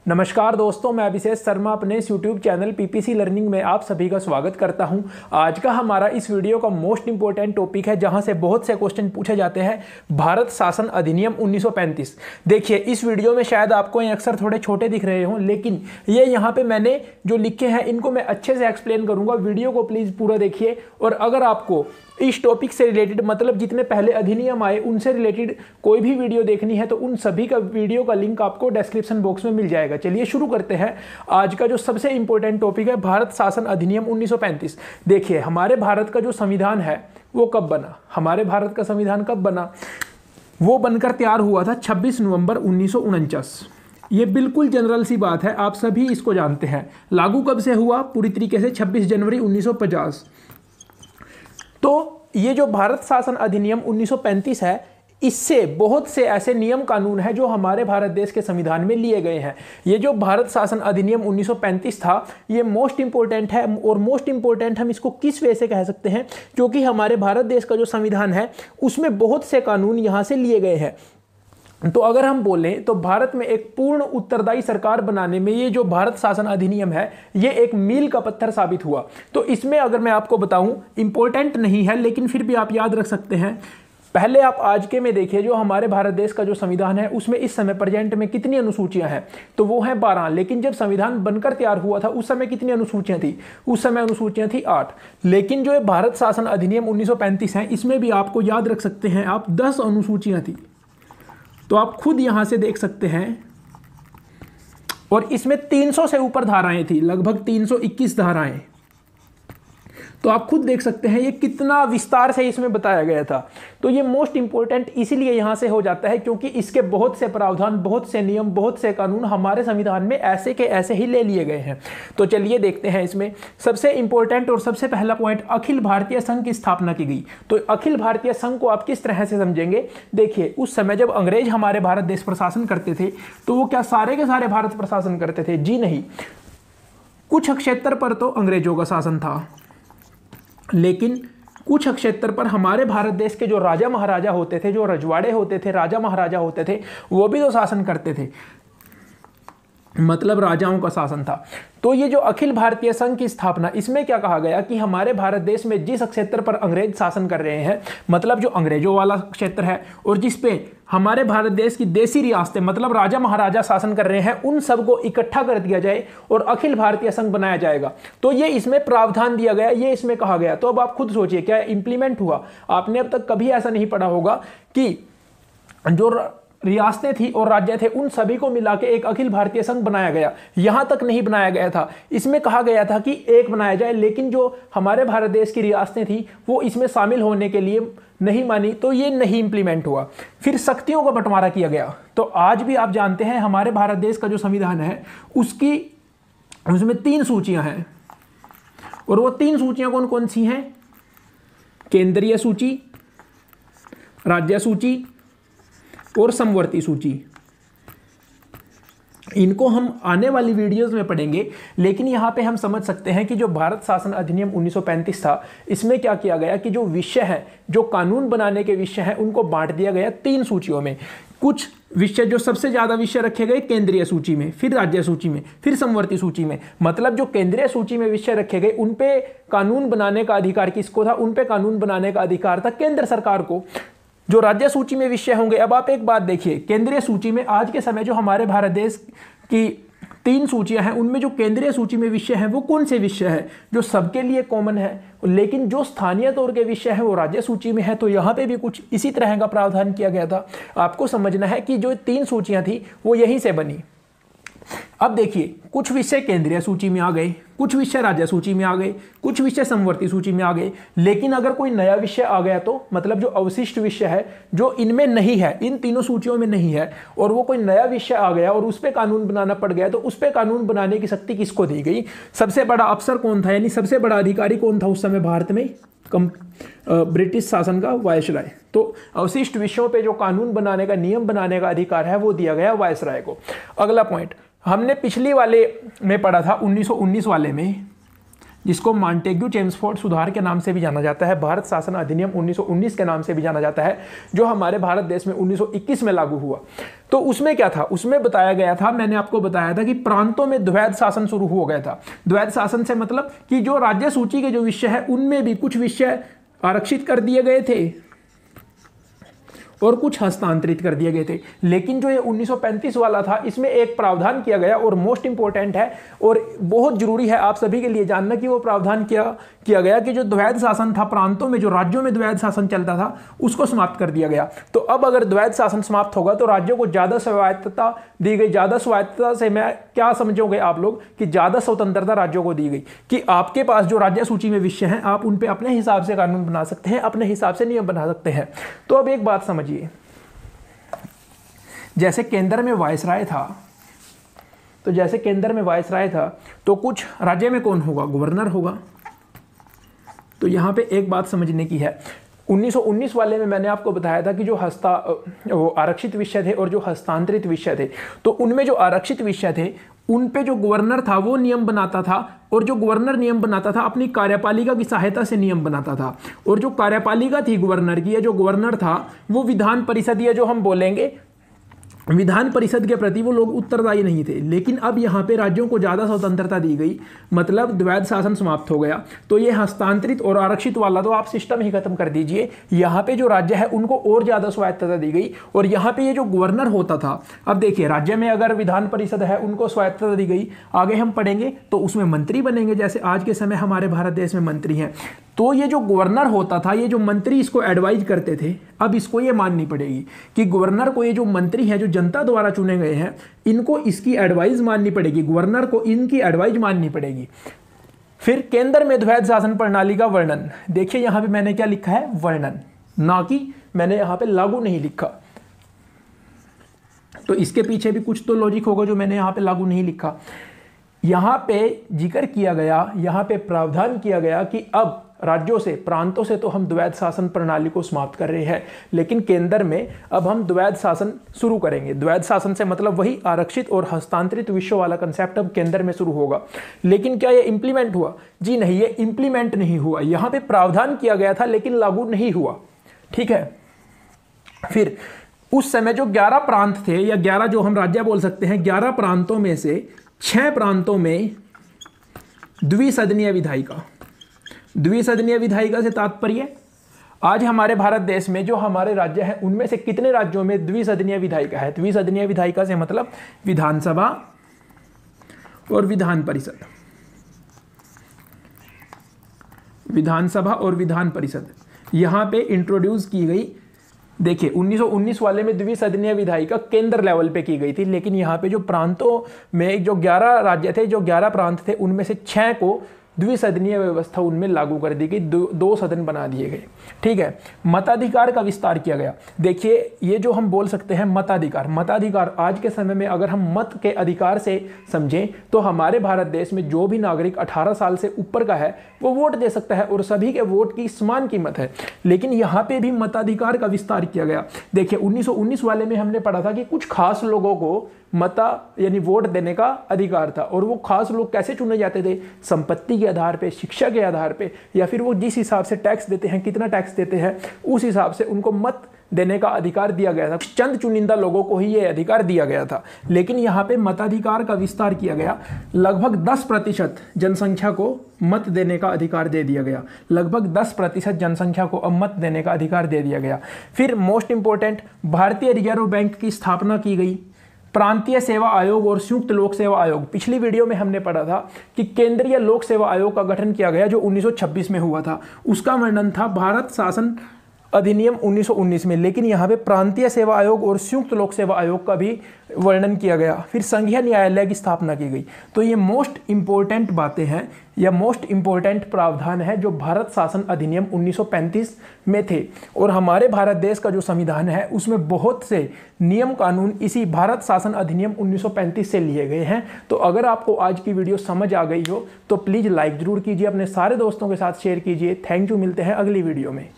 नमस्कार दोस्तों, मैं अभिषेक शर्मा अपने इस YouTube चैनल पीपीसी लर्निंग में आप सभी का स्वागत करता हूं। आज का हमारा इस वीडियो का मोस्ट इंपॉर्टेंट टॉपिक है जहां से बहुत से क्वेश्चन पूछे जाते हैं, भारत शासन अधिनियम 1935। देखिए, इस वीडियो में शायद आपको ये अक्सर थोड़े छोटे दिख रहे हों, लेकिन ये यहाँ पे मैंने जो लिखे हैं इनको मैं अच्छे से एक्सप्लेन करूँगा। वीडियो को प्लीज़ पूरा देखिए। और अगर आपको इस टॉपिक से रिलेटेड, मतलब जितने पहले अधिनियम आए उनसे रिलेटेड कोई भी वीडियो देखनी है तो उन सभी का वीडियो का लिंक आपको डिस्क्रिप्शन बॉक्स में मिल जाएगा। चलिए शुरू करते हैं। आज का जो सबसे इंपॉर्टेंट टॉपिक है, भारत शासन अधिनियम 1935। देखिए, हमारे भारत का जो संविधान है वो कब बना? हमारे भारत का संविधान कब बना? वो बनकर तैयार हुआ था 26 नवंबर 1949। ये बिल्कुल जनरल सी बात है, आप सभी इसको जानते हैं। लागू कब से हुआ? पूरी तरीके से 26 जनवरी 1950। तो ये जो भारत शासन अधिनियम 1935 है, इससे बहुत से ऐसे नियम कानून हैं जो हमारे भारत देश के संविधान में लिए गए हैं। ये जो भारत शासन अधिनियम 1935 था, ये मोस्ट इंपॉर्टेंट है। और मोस्ट इंपॉर्टेंट हम इसको किस वे से कह सकते हैं? क्योंकि हमारे भारत देश का जो संविधान है उसमें बहुत से कानून यहाँ से लिए गए हैं। तो अगर हम बोलें तो भारत में एक पूर्ण उत्तरदायी सरकार बनाने में ये जो भारत शासन अधिनियम है, ये एक मील का पत्थर साबित हुआ। तो इसमें अगर मैं आपको बताऊं, इंपॉर्टेंट नहीं है लेकिन फिर भी आप याद रख सकते हैं। पहले आप आज के में देखिए, जो हमारे भारत देश का जो संविधान है उसमें इस समय प्रेजेंट में कितनी अनुसूचियां हैं? तो वो हैं 12। लेकिन जब संविधान बनकर तैयार हुआ था उस समय कितनी अनुसूचियां थी? उस समय अनुसूचियां थी 8। लेकिन जो भारत शासन अधिनियम 1935 है, इसमें भी आपको याद रख सकते हैं आप, 10 अनुसूचियां थी। तो आप खुद यहां से देख सकते हैं। और इसमें 300 से ऊपर धाराएं थी, लगभग 321 धाराएं। तो आप खुद देख सकते हैं ये कितना विस्तार से इसमें बताया गया था। तो ये मोस्ट इंपॉर्टेंट इसीलिए यहां से हो जाता है क्योंकि इसके बहुत से प्रावधान, बहुत से नियम, बहुत से कानून हमारे संविधान में ऐसे के ऐसे ही ले लिए गए हैं। तो चलिए देखते हैं। इसमें सबसे इंपॉर्टेंट और सबसे पहला पॉइंट, अखिल भारतीय संघ की स्थापना की गई। तो अखिल भारतीय संघ को आप किस तरह से समझेंगे? देखिए, उस समय जब अंग्रेज हमारे भारत देश पर शासन करते थे तो वो क्या सारे के सारे भारत पर शासन करते थे? जी नहीं। कुछ क्षेत्र पर तो अंग्रेजों का शासन था, लेकिन कुछ क्षेत्र पर हमारे भारत देश के जो राजा महाराजा होते थे, जो रजवाड़े होते थे, राजा महाराजा होते थे, वो भी तो शासन करते थे, मतलब राजाओं का शासन था। तो ये जो अखिल भारतीय संघ की स्थापना, इसमें क्या कहा गया कि हमारे भारत देश में जिस क्षेत्र पर अंग्रेज शासन कर रहे हैं, मतलब जो अंग्रेजों वाला क्षेत्र है, और जिस पे हमारे भारत देश की देसी रियासतें, मतलब राजा महाराजा शासन कर रहे हैं, उन सबको इकट्ठा कर दिया जाए और अखिल भारतीय संघ बनाया जाएगा। तो ये इसमें प्रावधान दिया गया, ये इसमें कहा गया। तो अब आप खुद सोचिए, क्या इंप्लीमेंट हुआ? आपने अब तक कभी ऐसा नहीं पढ़ा होगा कि जो रियासतें थी और राज्य थे उन सभी को मिला के एक अखिल भारतीय संघ बनाया गया। यहां तक नहीं बनाया गया था, इसमें कहा गया था कि एक बनाया जाए, लेकिन जो हमारे भारत देश की रियासतें थी वो इसमें शामिल होने के लिए नहीं मानी, तो ये नहीं इंप्लीमेंट हुआ। फिर शक्तियों का बंटवारा किया गया। तो आज भी आप जानते हैं हमारे भारत देश का जो संविधान है उसमें 3 सूचियां हैं। और वो 3 सूचियां कौन कौन सी हैं? केंद्रीय सूची, राज्य सूची और समवर्ती सूची। इनको हम आने वाली वीडियोस में पढ़ेंगे, लेकिन यहाँ पे हम समझ सकते हैं कि जो भारत शासन अधिनियम 1935 था, इसमें क्या किया गया कि जो विषय है, जो कानून बनाने के विषय हैं, उनको बांट दिया गया 3 सूचियों में। कुछ विषय, जो सबसे ज्यादा विषय रखे गए केंद्रीय सूची में, फिर राज्य सूची में, फिर समवर्ती सूची में। मतलब जो केंद्रीय सूची में विषय रखे गए उन पे कानून बनाने का अधिकार किसको था? उन पे कानून बनाने का अधिकार था केंद्र सरकार को। जो राज्य सूची में विषय होंगे, अब आप एक बात देखिए, केंद्रीय सूची में आज के समय जो हमारे भारत देश की 3 सूचियां हैं, उनमें जो केंद्रीय सूची में विषय हैं वो कौन से विषय हैं? जो सबके लिए कॉमन है, लेकिन जो स्थानीय तौर के विषय हैं वो राज्य सूची में है। तो यहाँ पे भी कुछ इसी तरह का प्रावधान किया गया था। आपको समझना है कि जो 3 सूचियां थी वो यहीं से बनी। अब देखिए, कुछ विषय केंद्रीय सूची में आ गए, कुछ विषय राज्य सूची में आ गए, कुछ विषय समवर्ती सूची में आ गए। लेकिन अगर कोई नया विषय आ गया तो, मतलब जो अवशिष्ट विषय है जो इनमें नहीं है, इन तीनों सूचियों में नहीं है, और वो कोई नया विषय आ गया और उस पर कानून बनाना पड़ गया, तो उस पर कानून बनाने की शक्ति किसको दी गई? सबसे बड़ा अफसर कौन था, यानी सबसे बड़ा अधिकारी कौन था उस समय भारत में? ब्रिटिश शासन का वायसराय। तो अवशिष्ट विषयों पे जो कानून बनाने का, नियम बनाने का अधिकार है वो दिया गया वायसराय को। अगला पॉइंट हमने पिछली वाले में पढ़ा था, 1919 वाले में, जिसको मॉन्टेग्यू चेम्सफोर्ड सुधार के नाम से भी जाना जाता है, भारत शासन अधिनियम 1919 के नाम से भी जाना जाता है, जो हमारे भारत देश में 1921 में लागू हुआ। तो उसमें क्या था, उसमें बताया गया था, मैंने आपको बताया था कि प्रांतों में द्वैध शासन शुरू हो गया था। द्वैध शासन से मतलब कि जो राज्य सूची के जो विषय है उनमें भी कुछ विषय आरक्षित कर दिए गए थे और कुछ हस्तांतरित कर दिए गए थे। लेकिन जो ये 1935 वाला था, इसमें एक प्रावधान किया गया और मोस्ट इंपॉर्टेंट है और बहुत जरूरी है आप सभी के लिए जानना कि वो प्रावधान किया गया कि जो द्वैध शासन था प्रांतों में, जो राज्यों में द्वैध शासन चलता था, उसको समाप्त कर दिया गया। तो अब अगर द्वैध शासन समाप्त होगा तो राज्यों को ज्यादा स्वायत्तता दी गई। ज्यादा स्वायत्तता से मैं क्या समझोगे आप लोग कि ज्यादा स्वतंत्रता राज्यों को दी गई कि आपके पास जो राज्य सूची में विषय हैं आप उन पे अपने हिसाब से कानून बना सकते हैं, अपने हिसाब से नियम बना सकते हैं। तो अब एक बात समझिए, जैसे केंद्र में वायसराय था, तो कुछ राज्य में कौन होगा, गवर्नर होगा। तो यहां पे एक बात समझने की है, 1919 वाले में मैंने आपको बताया था कि जो आरक्षित विषय थे और जो हस्तांतरित विषय थे, तो उनमें जो आरक्षित विषय थे उन पे जो गवर्नर था वो नियम बनाता था, और जो गवर्नर नियम बनाता था अपनी कार्यपालिका की सहायता से नियम बनाता था। और जो कार्यपालिका थी गवर्नर की, या जो गवर्नर था वो विधान परिषद, या जो हम बोलेंगे विधान परिषद के प्रति वो लोग उत्तरदायी नहीं थे। लेकिन अब यहाँ पे राज्यों को ज़्यादा स्वतंत्रता दी गई, मतलब द्वैध शासन समाप्त हो गया। तो ये हस्तांतरित और आरक्षित वाला तो आप सिस्टम ही खत्म कर दीजिए। यहाँ पे जो राज्य है उनको और ज़्यादा स्वायत्तता दी गई, और यहाँ पे ये जो गवर्नर होता था, अब देखिए राज्य में अगर विधान परिषद है उनको स्वायत्तता दी गई, आगे हम पढ़ेंगे तो उसमें मंत्री बनेंगे, जैसे आज के समय हमारे भारत देश में मंत्री हैं। तो ये जो गवर्नर होता था, ये जो मंत्री इसको एडवाइज करते थे, अब इसको ये माननी पड़ेगी कि गवर्नर को, ये जो मंत्री हैं जो जनता द्वारा चुने गए हैं, इनको इसकी एडवाइस माननी पड़ेगी, गवर्नर को इनकी एडवाइस माननी पड़ेगी। फिर केंद्र में द्वैध शासन प्रणाली का वर्णन, देखिए यहां पे मैंने क्या लिखा है, वर्णन, ना कि मैंने यहां पे लागू नहीं लिखा। तो इसके पीछे भी कुछ तो लॉजिक होगा जो मैंने यहां पे लागू नहीं लिखा। यहां पे जिक्र किया गया, यहां पे प्रावधान किया गया कि अब राज्यों से, प्रांतों से तो हम द्वैध शासन प्रणाली को समाप्त कर रहे हैं, लेकिन केंद्र में अब हम द्वैध शासन शुरू करेंगे। द्वैध शासन से मतलब वही आरक्षित और हस्तांतरित विषय वाला कंसेप्ट अब केंद्र में शुरू होगा। लेकिन क्या ये इंप्लीमेंट हुआ? जी नहीं, ये इंप्लीमेंट नहीं हुआ। यहां पे प्रावधान किया गया था लेकिन लागू नहीं हुआ। ठीक है। फिर उस समय जो 11 प्रांत थे, या 11 जो हम राज्य बोल सकते हैं, 11 प्रांतों में से 6 प्रांतों में द्विसदनीय विधायिका। द्विसदनीय विधायिका से तात्पर्य आज हमारे भारत देश में जो हमारे राज्य हैं उनमें से कितने राज्यों में द्विसदनीय विधायिका है? द्विसदनीय विधायिका से मतलब विधानसभा और विधान परिषद। विधानसभा और विधान परिषद यहां पे इंट्रोड्यूस की गई। देखिए 1919 वाले में द्विसदनीय विधायिका केंद्र लेवल पे की गई थी, लेकिन यहाँ पे जो प्रांतों में जो 11 राज्य थे, जो 11 प्रांत थे, उनमें से 6 को द्विसदनीय व्यवस्था उनमें लागू कर दी गई, दो सदन बना दिए गए। ठीक है। मताधिकार का विस्तार किया गया। देखिए ये जो हम बोल सकते हैं मताधिकार, मताधिकार आज के समय में अगर हम मत के अधिकार से समझें तो हमारे भारत देश में जो भी नागरिक 18 साल से ऊपर का है वो वोट दे सकता है और सभी के वोट की समान कीमत है। लेकिन यहाँ पे भी मताधिकार का विस्तार किया गया। देखिए 1919 वाले में हमने पढ़ा था कि कुछ खास लोगों को मता यानी वोट देने का अधिकार था, और वो खास लोग कैसे चुने जाते थे? संपत्ति के आधार पे, शिक्षा के आधार पे, या फिर वो जिस हिसाब से टैक्स देते हैं, कितना टैक्स देते हैं, उस हिसाब से उनको मत देने का अधिकार दिया गया था। चंद चुनिंदा लोगों को ही ये अधिकार दिया गया था। लेकिन यहाँ पे मताधिकार का विस्तार किया गया। लगभग 10% जनसंख्या को मत देने का अधिकार दे दिया गया। लगभग 10% जनसंख्या को अब मत देने का अधिकार दे दिया गया। फिर मोस्ट इंपोर्टेंट, भारतीय रिजर्व बैंक की स्थापना की गई। प्रांतीय सेवा आयोग और संयुक्त लोक सेवा आयोग, पिछली वीडियो में हमने पढ़ा था कि केंद्रीय लोक सेवा आयोग का गठन किया गया जो 1926 में हुआ था। उसका वर्णन था भारत शासन अधिनियम 1919 में, लेकिन यहाँ पे प्रांतीय सेवा आयोग और संयुक्त लोक सेवा आयोग का भी वर्णन किया गया। फिर संघीय न्यायालय की स्थापना की गई। तो ये मोस्ट इंपॉर्टेंट बातें हैं या मोस्ट इंपॉर्टेंट प्रावधान है जो भारत शासन अधिनियम 1935 में थे। और हमारे भारत देश का जो संविधान है उसमें बहुत से नियम कानून इसी भारत शासन अधिनियम 1935 से लिए गए हैं। तो अगर आपको आज की वीडियो समझ आ गई हो तो प्लीज़ लाइक ज़रूर कीजिए, अपने सारे दोस्तों के साथ शेयर कीजिए। थैंक यू, मिलते हैं अगली वीडियो में।